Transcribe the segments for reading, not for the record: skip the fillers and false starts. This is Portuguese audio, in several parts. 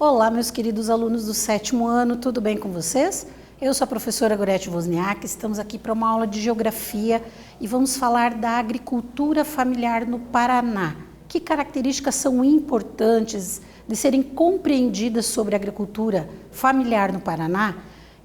Olá, meus queridos alunos do 7º ano, tudo bem com vocês? Eu sou a professora Gorete Wozniak, estamos aqui para uma aula de geografia e vamos falar da agricultura familiar no Paraná. Que características são importantes de serem compreendidas sobre a agricultura familiar no Paraná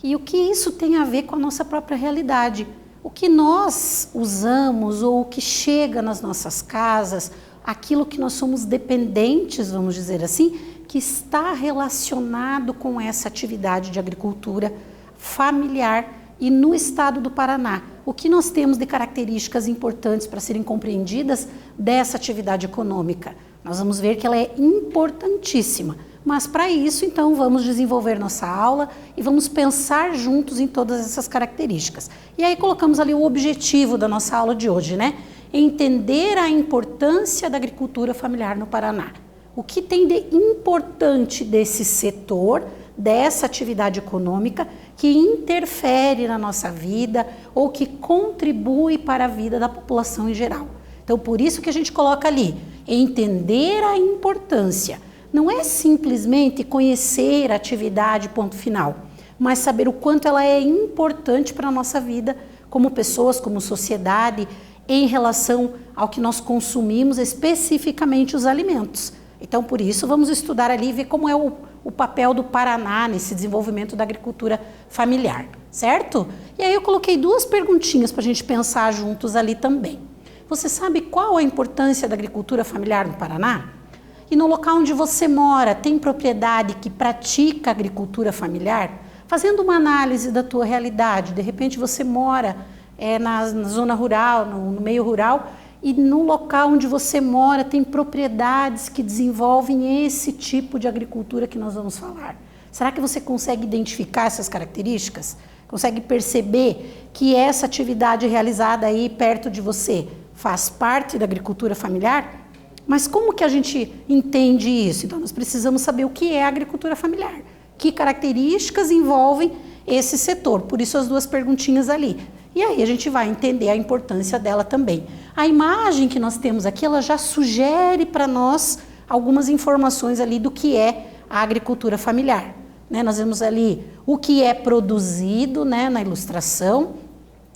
e o que isso tem a ver com a nossa própria realidade? O que nós usamos ou o que chega nas nossas casas, aquilo que nós somos dependentes, vamos dizer assim, que está relacionado com essa atividade de agricultura familiar e no estado do Paraná. O que nós temos de características importantes para serem compreendidas dessa atividade econômica? Nós vamos ver que ela é importantíssima, mas para isso, então, vamos desenvolver nossa aula e vamos pensar juntos em todas essas características. E aí colocamos ali o objetivo da nossa aula de hoje, né? Entender a importância da agricultura familiar no Paraná. O que tem de importante desse setor, dessa atividade econômica que interfere na nossa vida ou que contribui para a vida da população em geral. Então, por isso que a gente coloca ali, entender a importância. Não é simplesmente conhecer a atividade, ponto final, mas saber o quanto ela é importante para a nossa vida como pessoas, como sociedade, em relação ao que nós consumimos, especificamente os alimentos. Então, por isso, vamos estudar ali e ver como é o papel do Paraná nesse desenvolvimento da agricultura familiar, certo? E aí eu coloquei duas perguntinhas para a gente pensar juntos ali também. Você sabe qual a importância da agricultura familiar no Paraná? E no local onde você mora, tem propriedade que pratica agricultura familiar? Fazendo uma análise da tua realidade, de repente você mora na zona rural, no meio rural, e no local onde você mora tem propriedades que desenvolvem esse tipo de agricultura que nós vamos falar. Será que você consegue identificar essas características? Consegue perceber que essa atividade realizada aí perto de você faz parte da agricultura familiar? Mas como que a gente entende isso? Então nós precisamos saber o que é a agricultura familiar. Que características envolvem esse setor? Por isso as duas perguntinhas ali. E aí a gente vai entender a importância dela também. A imagem que nós temos aqui, ela já sugere para nós algumas informações ali do que é a agricultura familiar. Nós vemos ali o que é produzido, na ilustração,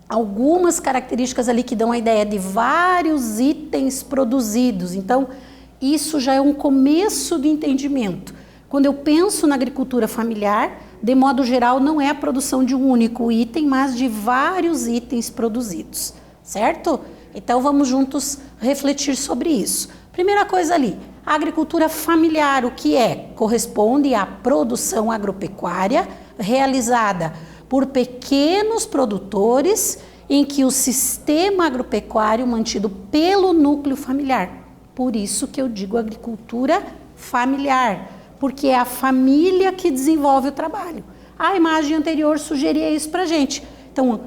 algumas características ali que dão a ideia de vários itens produzidos. Então, isso já é um começo do entendimento. Quando eu penso na agricultura familiar, de modo geral, não é a produção de um único item, mas de vários itens produzidos, certo? Então, vamos juntos refletir sobre isso. Primeira coisa ali, a agricultura familiar, o que é? Corresponde à produção agropecuária realizada por pequenos produtores em que o sistema agropecuário mantido pelo núcleo familiar. Por isso que eu digo agricultura familiar, porque é a família que desenvolve o trabalho. A imagem anterior sugeria isso para a gente. Então,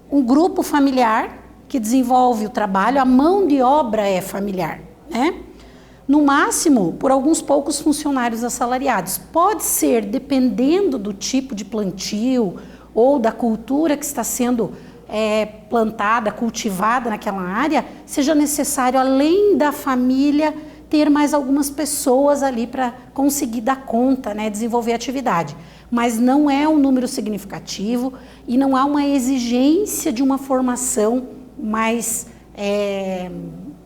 um grupo familiar que desenvolve o trabalho, a mão de obra é familiar, No máximo, por alguns poucos funcionários assalariados. Pode ser, dependendo do tipo de plantio ou da cultura que está sendo plantada, cultivada naquela área, seja necessário, além da família, ter mais algumas pessoas ali para conseguir dar conta, desenvolver a atividade. Mas não é um número significativo e não há uma exigência de uma formação mais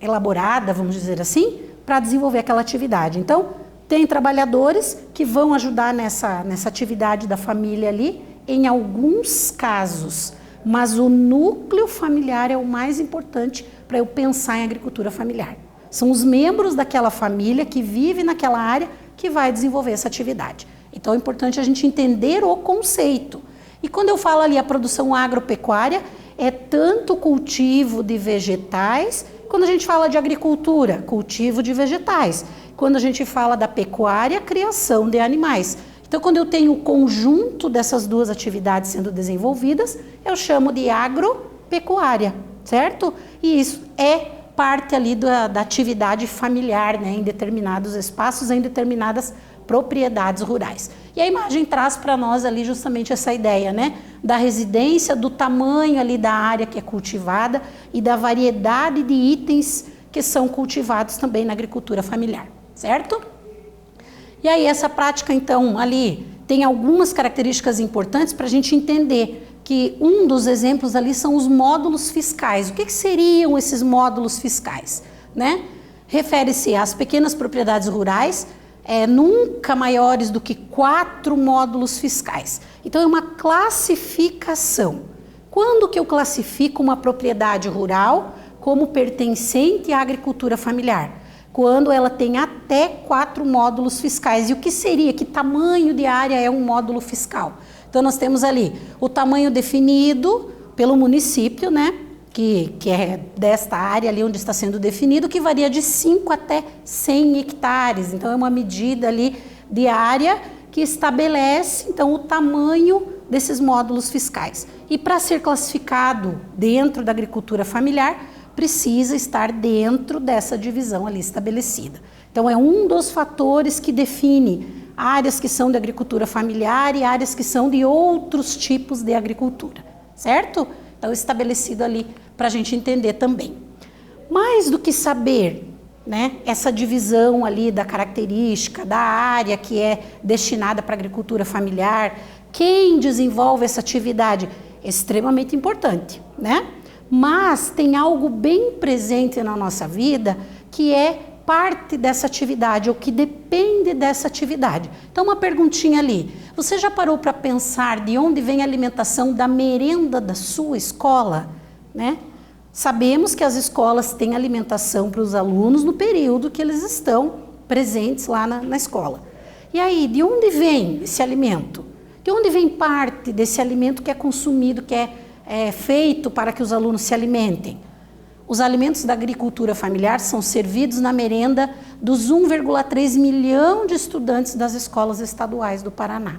elaborada, vamos dizer assim, para desenvolver aquela atividade. Então, tem trabalhadores que vão ajudar nessa atividade da família ali, em alguns casos, mas o núcleo familiar é o mais importante para eu pensar em agricultura familiar. São os membros daquela família que vive naquela área que vai desenvolver essa atividade. Então é importante a gente entender o conceito. E quando eu falo ali a produção agropecuária, é tanto cultivo de vegetais, quando a gente fala de agricultura, cultivo de vegetais. Quando a gente fala da pecuária, criação de animais. Então quando eu tenho o conjunto dessas duas atividades sendo desenvolvidas, eu chamo de agropecuária, certo? E isso é parte ali da atividade familiar, em determinados espaços, em determinadas propriedades rurais. E a imagem traz para nós ali justamente essa ideia, da residência, do tamanho ali da área que é cultivada e da variedade de itens que são cultivados também na agricultura familiar, certo? E aí essa prática, então, ali tem algumas características importantes para a gente entender que um dos exemplos ali são os módulos fiscais. O que seriam esses módulos fiscais, né? Refere-se às pequenas propriedades rurais, nunca maiores do que 4 módulos fiscais. Então é uma classificação. Quando que eu classifico uma propriedade rural como pertencente à agricultura familiar? Quando ela tem até 4 módulos fiscais. E o que seria? Que tamanho de área é um módulo fiscal? Então nós temos ali o tamanho definido pelo município, né? Que é desta área ali onde está sendo definido, que varia de 5 até 100 hectares. Então é uma medida ali de área que estabelece então o tamanho desses módulos fiscais. E para ser classificado dentro da agricultura familiar, precisa estar dentro dessa divisão ali estabelecida. Então é um dos fatores que define áreas que são de agricultura familiar e áreas que são de outros tipos de agricultura, certo? Então estabelecido ali para a gente entender também. Mais do que saber, né, essa divisão ali da característica, da área que é destinada para a agricultura familiar, quem desenvolve essa atividade é extremamente importante, né? Mas tem algo bem presente na nossa vida que é parte dessa atividade ou que depende dessa atividade. Então uma perguntinha ali, você já parou para pensar de onde vem a alimentação da merenda da sua escola, né? Sabemos que as escolas têm alimentação para os alunos no período que eles estão presentes lá na escola. E aí, de onde vem esse alimento? De onde vem parte desse alimento que é consumido, que é feito para que os alunos se alimentem? Os alimentos da agricultura familiar são servidos na merenda dos 1,3 milhão de estudantes das escolas estaduais do Paraná.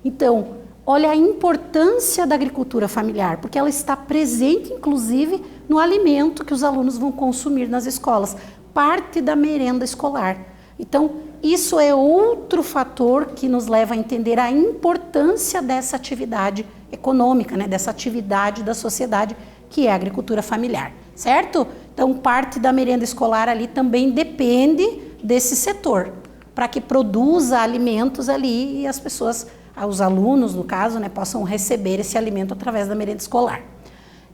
Então, olha a importância da agricultura familiar, porque ela está presente, inclusive, no alimento que os alunos vão consumir nas escolas, parte da merenda escolar. Então, isso é outro fator que nos leva a entender a importância dessa atividade econômica, né, dessa atividade da sociedade, que é a agricultura familiar, certo? Então, parte da merenda escolar ali também depende desse setor, para que produza alimentos ali e as pessoas, os alunos, no caso, né, possam receber esse alimento através da merenda escolar.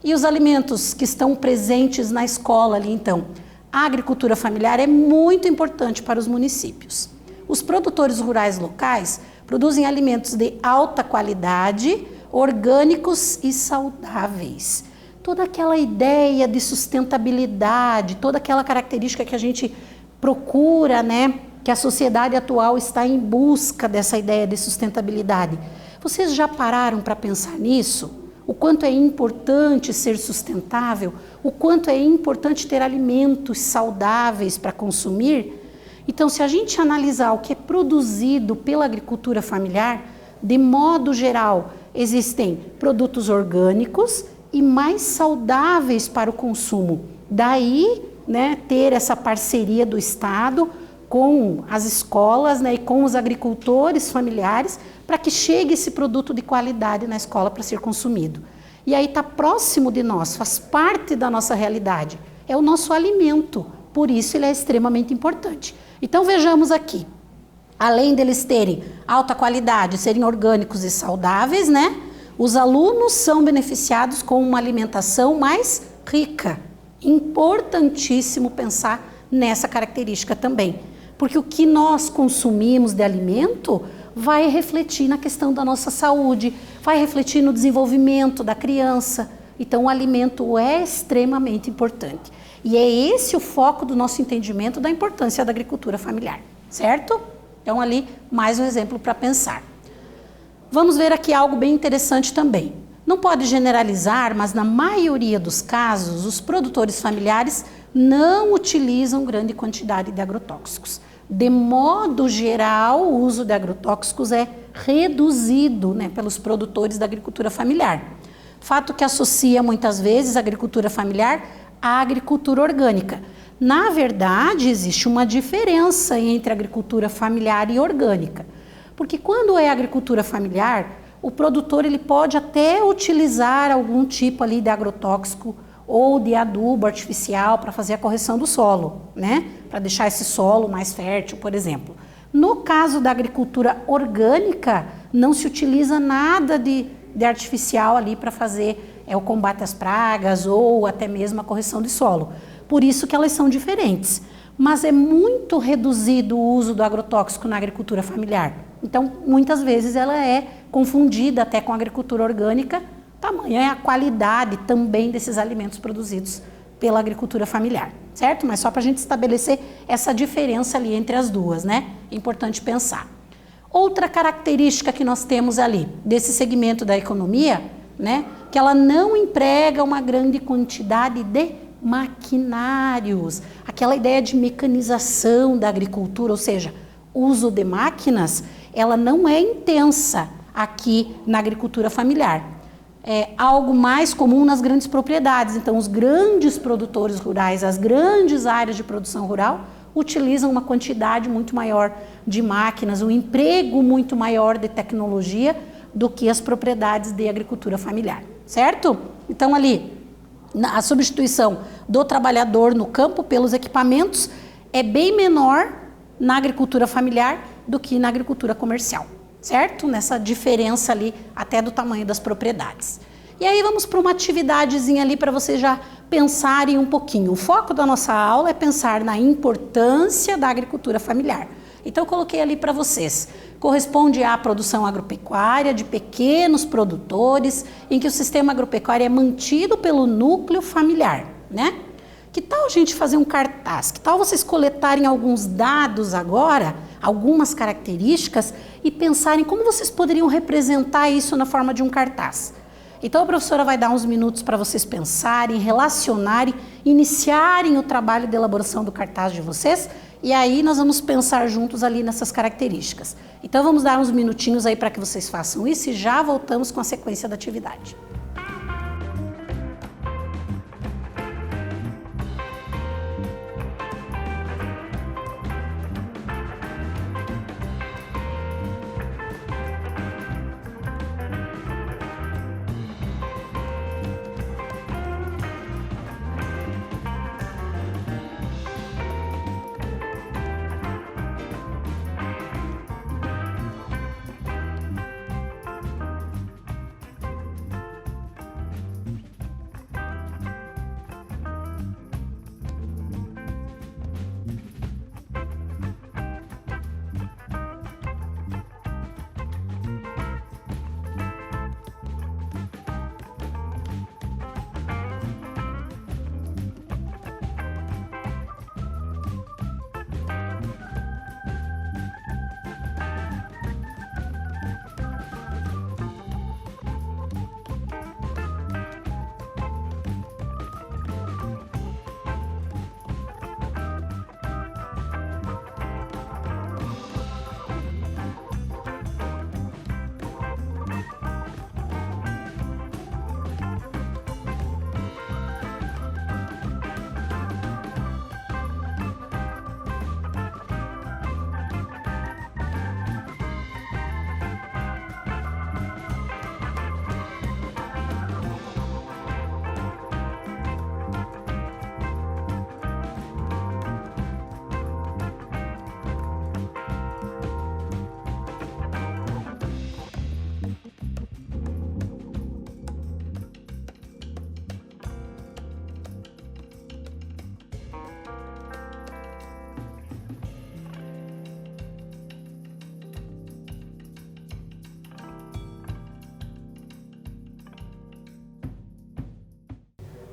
E os alimentos que estão presentes na escola ali, então, a agricultura familiar é muito importante para os municípios. Os produtores rurais locais produzem alimentos de alta qualidade, orgânicos e saudáveis. Toda aquela ideia de sustentabilidade, toda aquela característica que a gente procura, né, que a sociedade atual está em busca dessa ideia de sustentabilidade. Vocês já pararam para pensar nisso? O quanto é importante ser sustentável, o quanto é importante ter alimentos saudáveis para consumir? Então, se a gente analisar o que é produzido pela agricultura familiar, de modo geral, existem produtos orgânicos e mais saudáveis para o consumo. Daí, né, ter essa parceria do Estado com as escolas, né, e com os agricultores familiares, para que chegue esse produto de qualidade na escola para ser consumido. E aí está próximo de nós, faz parte da nossa realidade, é o nosso alimento, por isso ele é extremamente importante. Então vejamos aqui, além deles terem alta qualidade, serem orgânicos e saudáveis, né, os alunos são beneficiados com uma alimentação mais rica. Importantíssimo pensar nessa característica também, porque o que nós consumimos de alimento vai refletir na questão da nossa saúde, vai refletir no desenvolvimento da criança. Então o alimento é extremamente importante. E é esse o foco do nosso entendimento da importância da agricultura familiar, certo? Então ali mais um exemplo para pensar. Vamos ver aqui algo bem interessante também. Não pode generalizar, mas na maioria dos casos, os produtores familiares não utilizam grande quantidade de agrotóxicos. De modo geral, o uso de agrotóxicos é reduzido, né, pelos produtores da agricultura familiar. Fato que associa muitas vezes a agricultura familiar à agricultura orgânica. Na verdade, existe uma diferença entre agricultura familiar e orgânica. Porque quando é agricultura familiar, o produtor ele pode até utilizar algum tipo ali de agrotóxico ou de adubo artificial para fazer a correção do solo, né? Para deixar esse solo mais fértil, por exemplo. No caso da agricultura orgânica, não se utiliza nada de artificial ali para fazer o combate às pragas ou até mesmo a correção de solo. Por isso que elas são diferentes. Mas é muito reduzido o uso do agrotóxico na agricultura familiar. Então, muitas vezes ela é confundida até com a agricultura orgânica, tamanha é a qualidade também desses alimentos produzidos pela agricultura familiar, certo? Mas só para a gente estabelecer essa diferença ali entre as duas, né? É importante pensar. Outra característica que nós temos ali desse segmento da economia, né? Que ela não emprega uma grande quantidade de maquinários. Aquela ideia de mecanização da agricultura, ou seja, uso de máquinas, ela não é intensa aqui na agricultura familiar. É algo mais comum nas grandes propriedades. Então, os grandes produtores rurais, as grandes áreas de produção rural, utilizam uma quantidade muito maior de máquinas, um emprego muito maior de tecnologia do que as propriedades de agricultura familiar, certo? Então, ali, a substituição do trabalhador no campo pelos equipamentos é bem menor na agricultura familiar do que na agricultura comercial, certo? Nessa diferença ali até do tamanho das propriedades. E aí vamos para uma atividadezinha ali para vocês já pensarem um pouquinho. O foco da nossa aula é pensar na importância da agricultura familiar. Então eu coloquei ali para vocês. Corresponde à produção agropecuária de pequenos produtores, em que o sistema agropecuário é mantido pelo núcleo familiar, né? Que tal a gente fazer um cartaz? Que tal vocês coletarem alguns dados agora, algumas características, e pensarem como vocês poderiam representar isso na forma de um cartaz? Então a professora vai dar uns minutos para vocês pensarem, relacionarem, iniciarem o trabalho de elaboração do cartaz de vocês, e aí nós vamos pensar juntos ali nessas características. Então vamos dar uns minutinhos aí para que vocês façam isso e já voltamos com a sequência da atividade.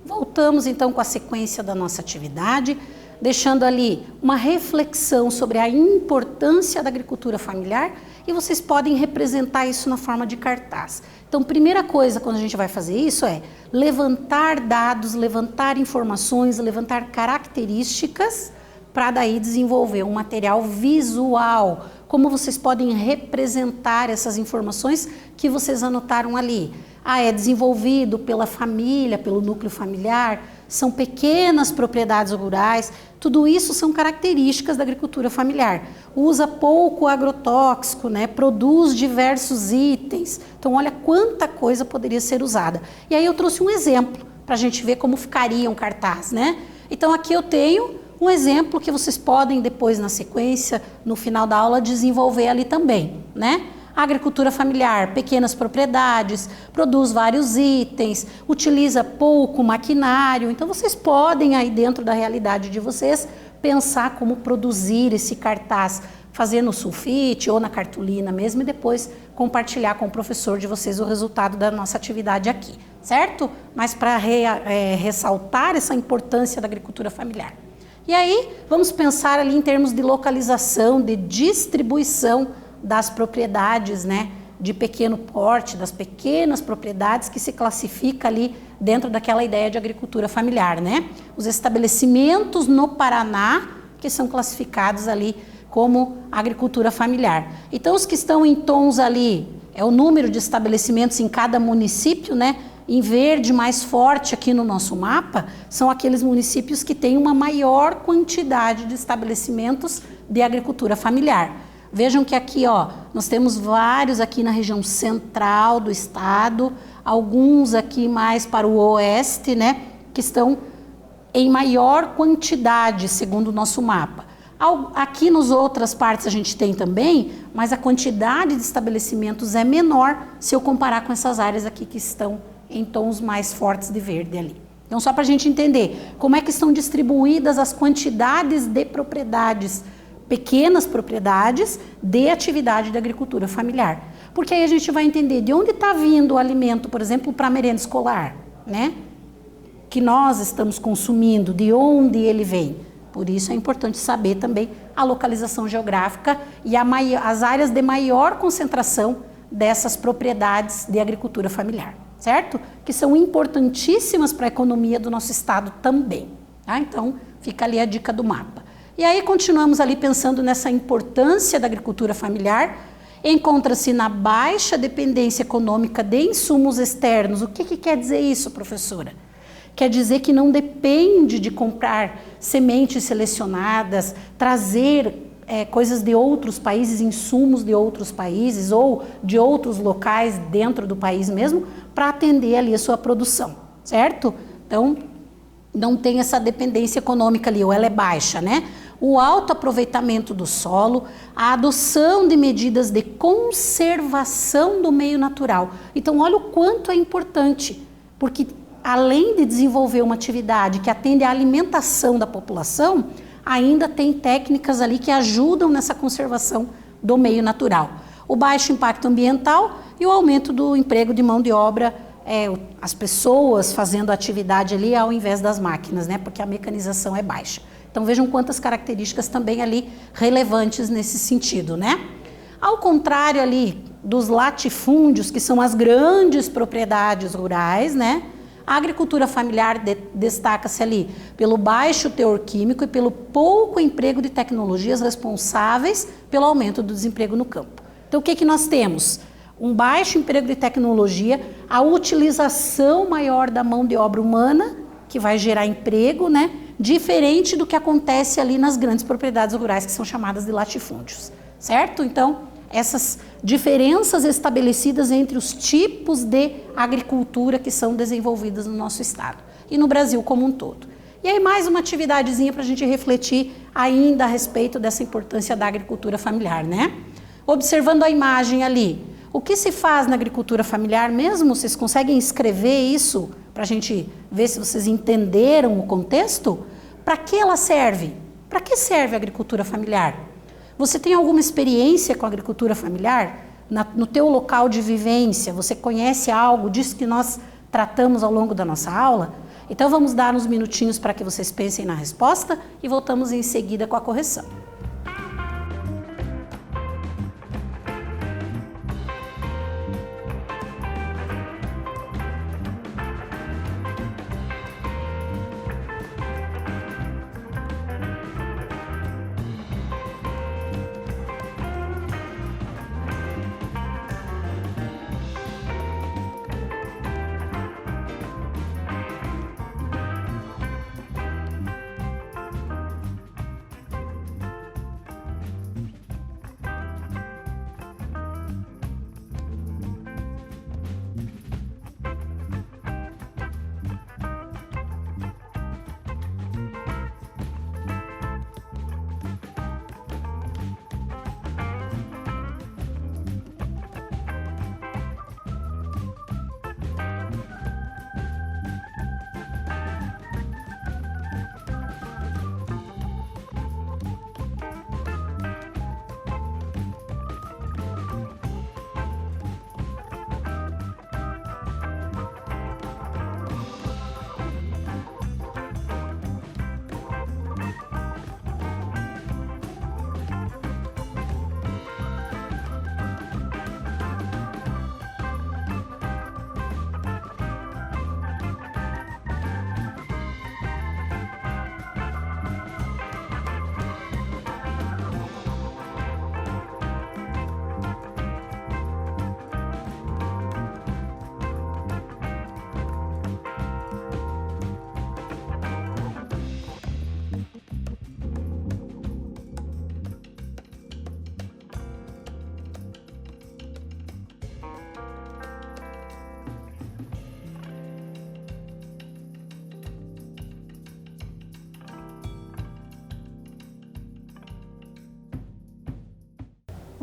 Voltamos então com a sequência da nossa atividade, deixando ali uma reflexão sobre a importância da agricultura familiar e vocês podem representar isso na forma de cartaz. Então, primeira coisa quando a gente vai fazer isso é levantar dados, levantar informações, levantar características para daí desenvolver um material visual. Como vocês podem representar essas informações que vocês anotaram ali? É desenvolvido pela família, pelo núcleo familiar, são pequenas propriedades rurais, tudo isso são características da agricultura familiar. Usa pouco agrotóxico, né? Produz diversos itens. Então, olha quanta coisa poderia ser usada. E aí eu trouxe um exemplo para a gente ver como ficaria um cartaz, né? Então, aqui eu tenho Um exemplo que vocês podem depois na sequência, no final da aula, desenvolver ali também, né? Agricultura familiar, pequenas propriedades, produz vários itens, utiliza pouco maquinário. Então vocês podem aí dentro da realidade de vocês pensar como produzir esse cartaz, fazer no sulfite ou na cartolina mesmo e depois compartilhar com o professor de vocês o resultado da nossa atividade aqui, certo? Mas para ressaltar essa importância da agricultura familiar. E aí vamos pensar ali em termos de localização, de distribuição das propriedades, né, de pequeno porte, das pequenas propriedades que se classifica ali dentro daquela ideia de agricultura familiar, né? Os estabelecimentos no Paraná que são classificados ali como agricultura familiar. Então, os que estão em tons ali, é o número de estabelecimentos em cada município, né? Em verde mais forte aqui no nosso mapa, são aqueles municípios que têm uma maior quantidade de estabelecimentos de agricultura familiar. Vejam que aqui, ó, nós temos vários aqui na região central do estado, alguns aqui mais para o oeste, né, que estão em maior quantidade, segundo o nosso mapa. Aqui nas outras partes a gente tem também, mas a quantidade de estabelecimentos é menor se eu comparar com essas áreas aqui que estão em tons mais fortes de verde ali. Então, só para a gente entender como é que estão distribuídas as quantidades de propriedades, pequenas propriedades de atividade de agricultura familiar. Porque aí a gente vai entender de onde está vindo o alimento, por exemplo, para a merenda escolar, né? Que nós estamos consumindo, de onde ele vem. Por isso é importante saber também a localização geográfica e as áreas de maior concentração dessas propriedades de agricultura familiar, certo? Que são importantíssimas para a economia do nosso estado também, tá? Então, fica ali a dica do mapa. E aí continuamos ali pensando nessa importância da agricultura familiar, encontra-se na baixa dependência econômica de insumos externos. O que quer dizer isso, professora? Quer dizer que não depende de comprar sementes selecionadas, trazer coisas de outros países, insumos de outros países ou de outros locais dentro do país mesmo, para atender ali a sua produção, certo? Então, não tem essa dependência econômica ali, ou ela é baixa, né? O alto aproveitamento do solo, a adoção de medidas de conservação do meio natural. Então, olha o quanto é importante, porque além de desenvolver uma atividade que atende à alimentação da população, ainda tem técnicas ali que ajudam nessa conservação do meio natural. O baixo impacto ambiental e o aumento do emprego de mão de obra, as pessoas fazendo a atividade ali ao invés das máquinas, né? Porque a mecanização é baixa. Então vejam quantas características também ali relevantes nesse sentido, né? Ao contrário ali dos latifúndios, que são as grandes propriedades rurais, né? A agricultura familiar destaca-se ali pelo baixo teor químico e pelo pouco emprego de tecnologias responsáveis pelo aumento do desemprego no campo. Então, o que nós temos? Um baixo emprego de tecnologia, a utilização maior da mão de obra humana, que vai gerar emprego, né? Diferente do que acontece ali nas grandes propriedades rurais, que são chamadas de latifúndios, certo? Então, essas diferenças estabelecidas entre os tipos de agricultura que são desenvolvidas no nosso estado e no Brasil como um todo. E aí mais uma atividadezinha para a gente refletir ainda a respeito dessa importância da agricultura familiar, né? Observando a imagem ali, o que se faz na agricultura familiar mesmo? Vocês conseguem escrever isso para a gente ver se vocês entenderam o contexto? Para que ela serve? Para que serve a agricultura familiar? Você tem alguma experiência com a agricultura familiar? No teu local de vivência, você conhece algo disso que nós tratamos ao longo da nossa aula? Então vamos dar uns minutinhos para que vocês pensem na resposta e voltamos em seguida com a correção.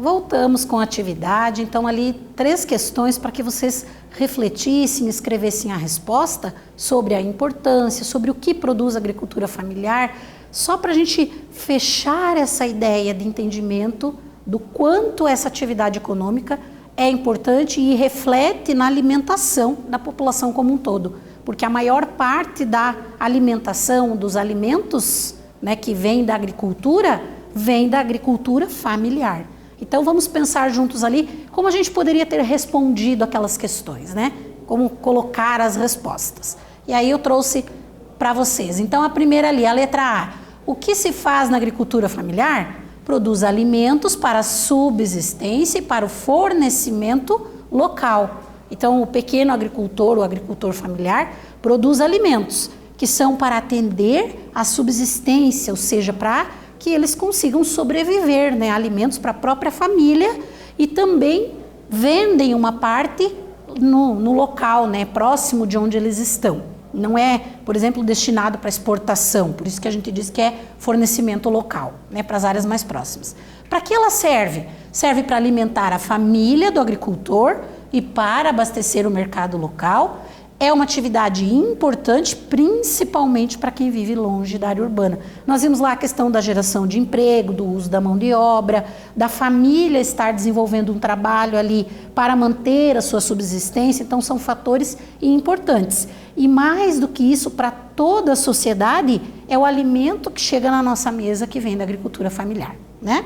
Voltamos com a atividade, então ali 3 questões para que vocês refletissem, escrevessem a resposta sobre a importância, sobre o que produz a agricultura familiar, só para a gente fechar essa ideia de entendimento do quanto essa atividade econômica é importante e reflete na alimentação da população como um todo, porque a maior parte da alimentação, dos alimentos, né, que vem da agricultura familiar. Então vamos pensar juntos ali como a gente poderia ter respondido aquelas questões, né? Como colocar as respostas. E aí eu trouxe para vocês. Então a primeira ali, a letra A. O que se faz na agricultura familiar? Produz alimentos para a subsistência e para o fornecimento local. Então o pequeno agricultor, o agricultor familiar, produz alimentos que são para atender a subsistência, ou seja, para que eles consigam sobreviver, né? Alimentos para a própria família, e também vendem uma parte no local, né? Próximo de onde eles estão. Não é, por exemplo, destinado para exportação, por isso que a gente diz que é fornecimento local, né? Para as áreas mais próximas. Para que ela serve? Serve para alimentar a família do agricultor e para abastecer o mercado local. É uma atividade importante, principalmente para quem vive longe da área urbana. Nós vimos lá a questão da geração de emprego, do uso da mão de obra, da família estar desenvolvendo um trabalho ali para manter a sua subsistência. Então, são fatores importantes. E mais do que isso, para toda a sociedade, é o alimento que chega na nossa mesa que vem da agricultura familiar, né?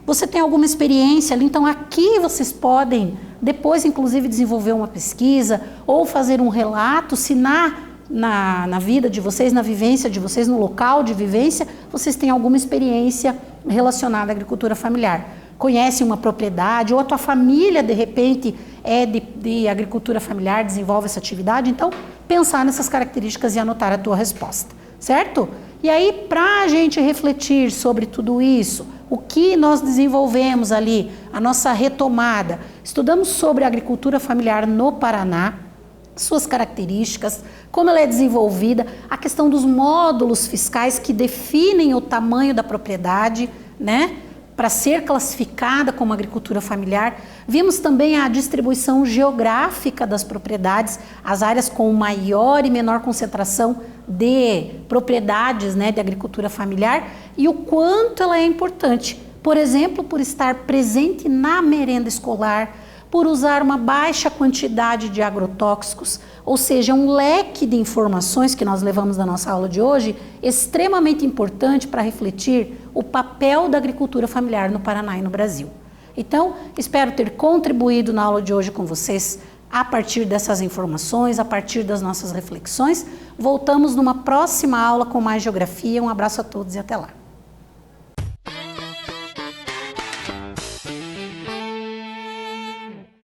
Você tem alguma experiência ali? Então aqui vocês podem depois inclusive desenvolver uma pesquisa ou fazer um relato se na vida de vocês, na vivência de vocês, no local de vivência, vocês têm alguma experiência relacionada à agricultura familiar. Conhecem uma propriedade ou a tua família de repente é de agricultura familiar, desenvolve essa atividade, então pensar nessas características e anotar a tua resposta, certo? E aí, para a gente refletir sobre tudo isso, o que nós desenvolvemos ali, a nossa retomada, estudamos sobre a agricultura familiar no Paraná, suas características, como ela é desenvolvida, a questão dos módulos fiscais que definem o tamanho da propriedade, né? Para ser classificada como agricultura familiar. Vimos também a distribuição geográfica das propriedades, as áreas com maior e menor concentração de propriedades, né, de agricultura familiar, e o quanto ela é importante, por exemplo, por estar presente na merenda escolar, por usar uma baixa quantidade de agrotóxicos, ou seja, um leque de informações que nós levamos na nossa aula de hoje, extremamente importante para refletir o papel da agricultura familiar no Paraná e no Brasil. Então, espero ter contribuído na aula de hoje com vocês a partir dessas informações, a partir das nossas reflexões. Voltamos numa próxima aula com mais geografia. Um abraço a todos e até lá.